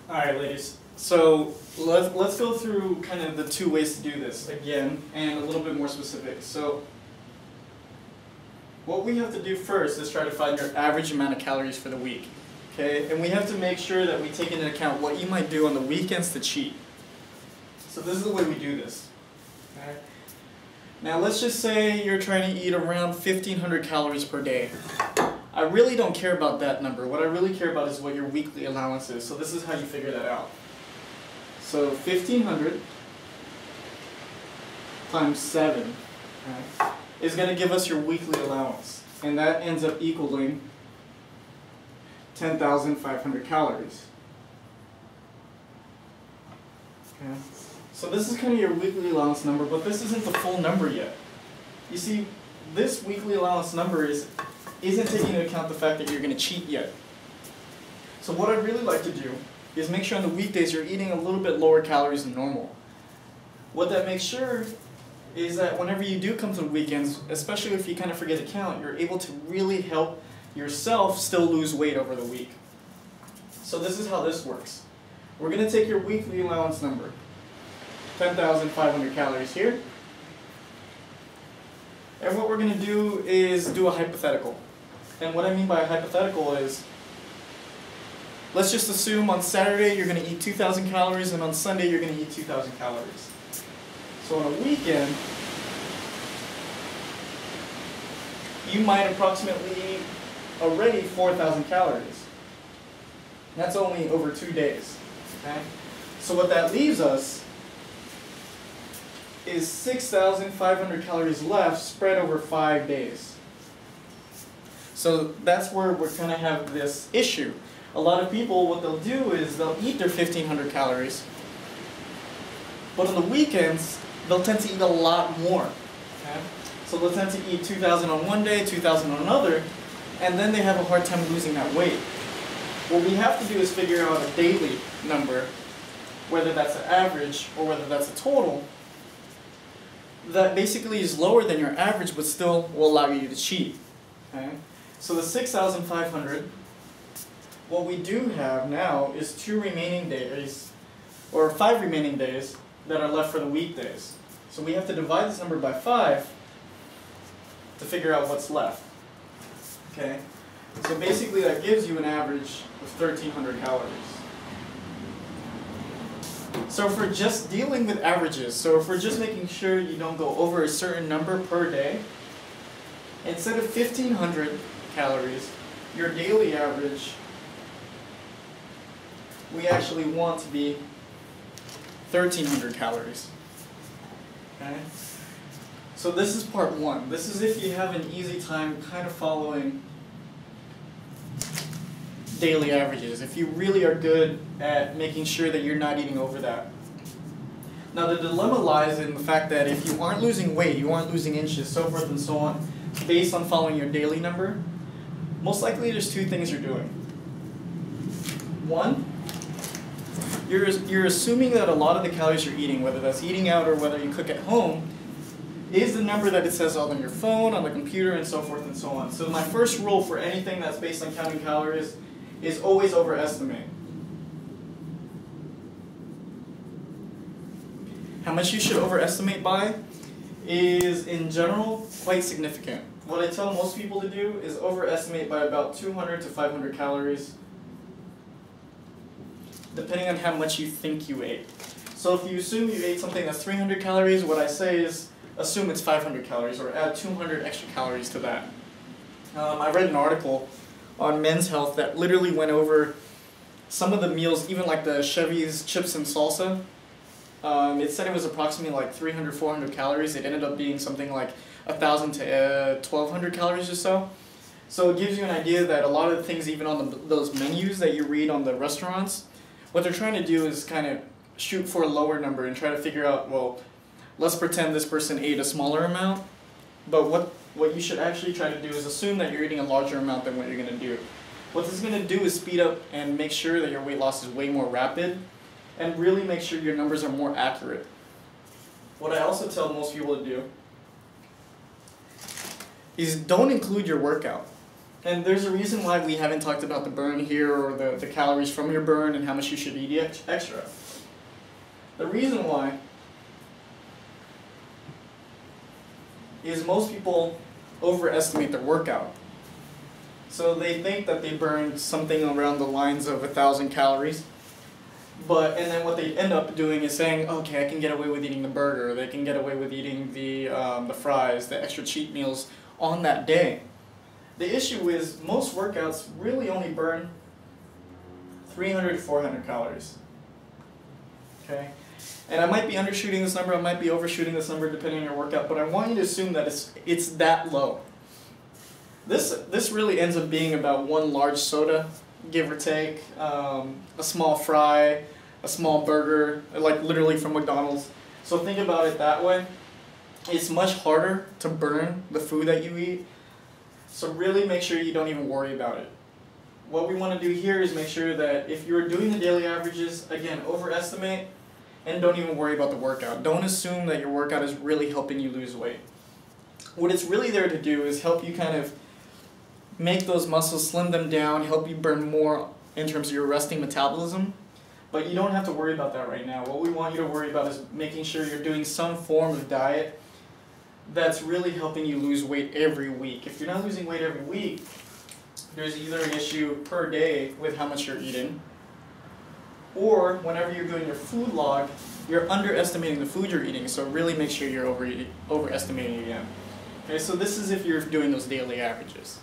Alright, ladies, so let's go through kind of the two ways to do this again, and a little bit more specific. So what we have to do first is try to find your average amount of calories for the week. Okay, and we have to make sure that we take into account what you might do on the weekends to cheat. So this is the way we do this. Okay? Now let's just say you're trying to eat around 1,500 calories per day. I really don't care about that number. What I really care about is what your weekly allowance is. So this is how you figure that out. So 1,500 times 7, right, is going to give us your weekly allowance. And that ends up equaling 10,500 calories. Okay. So this is kind of your weekly allowance number, but this isn't the full number yet. You see, this weekly allowance number isn't taking into account the fact that you're going to cheat yet. So what I'd really like to do is make sure on the weekdays you're eating a little bit lower calories than normal. What that makes sure is that whenever you do come to the weekends, especially if you kind of forget to count, you're able to really help yourself still lose weight over the week. So this is how this works. We're going to take your weekly allowance number, 10,500 calories here, and what we're going to do is do a hypothetical. And what I mean by a hypothetical is, let's just assume on Saturday you're going to eat 2,000 calories and on Sunday you're going to eat 2,000 calories. So on a weekend, you might approximately eat already 4,000 calories. That's only over 2 days. Okay? So what that leaves us is 6,500 calories left spread over 5 days. So that's where we're going to have this issue. A lot of people, what they'll do is they'll eat their 1,500 calories, but on the weekends, they'll tend to eat a lot more. Okay? So they'll tend to eat 2,000 on one day, 2,000 on another, and then they have a hard time losing that weight. What we have to do is figure out a daily number, whether that's an average or whether that's a total, that basically is lower than your average but still will allow you to cheat. Okay? So the 6,500, what we do have now is 2 remaining days, or 5 remaining days that are left for the weekdays. So we have to divide this number by 5 to figure out what's left. Okay? So basically that gives you an average of 1,300 calories. So if we're just dealing with averages, so if we're just making sure you don't go over a certain number per day, instead of 1,500 calories, your daily average, we actually want to be 1,300 calories. Okay? So this is part 1. This is if you have an easy time kind of following daily averages, if you really are good at making sure that you're not eating over that. Now the dilemma lies in the fact that if you aren't losing weight, you aren't losing inches, so forth and so on, based on following your daily number, most likely there's 2 things you're doing. 1, you're assuming that a lot of the calories you're eating, whether that's eating out or whether you cook at home, is the number that it says on your phone, on the computer, and so forth and so on. So my first rule for anything that's based on counting calories is always overestimate. How much you should overestimate by is, in general, quite significant. What I tell most people to do is overestimate by about 200 to 500 calories, depending on how much you think you ate. So if you assume you ate something that's 300 calories, what I say is assume it's 500 calories, or add 200 extra calories to that. I read an article on Men's Health that literally went over some of the meals, even like the Chevy's chips and salsa. It said it was approximately like 300, 400 calories. It ended up being something like 1,000 to 1,200 calories or so. So it gives you an idea that a lot of the things, even on those menus that you read on the restaurants, what they're trying to do is kind of shoot for a lower number and try to figure out, well, let's pretend this person ate a smaller amount, but what you should actually try to do is assume that you're eating a larger amount than what you're going to do. What this is going to do is speed up and make sure that your weight loss is way more rapid, and really make sure your numbers are more accurate. What I also tell most people to do is don't include your workout. And there's a reason why we haven't talked about the burn here, or the calories from your burn and how much you should eat extra. The reason why is most people overestimate their workout. So they think that they burned something around the lines of 1,000 calories, and then what they end up doing is saying, okay, I can get away with eating the burger, they can get away with eating the fries, the extra cheat meals on that day. The issue is most workouts really only burn 300 to 400 calories. Okay? And I might be undershooting this number, I might be overshooting this number depending on your workout, but I want you to assume that it's that low. This really ends up being about one large soda, give or take, a small fry, a small burger, like literally from McDonald's. So think about it that way. It's much harder to burn the food that you eat, so really make sure you don't even worry about it. What we want to do here is make sure that if you're doing the daily averages, again, overestimate, and don't even worry about the workout. Don't assume that your workout is really helping you lose weight. What it's really there to do is help you kind of make those muscles, slim them down, help you burn more in terms of your resting metabolism. But you don't have to worry about that right now. What we want you to worry about is making sure you're doing some form of diet that's really helping you lose weight every week. If you're not losing weight every week, there's either an issue per day with how much you're eating, or whenever you're doing your food log, you're underestimating the food you're eating, so really make sure you're overestimating again. Okay, so this is if you're doing those daily averages.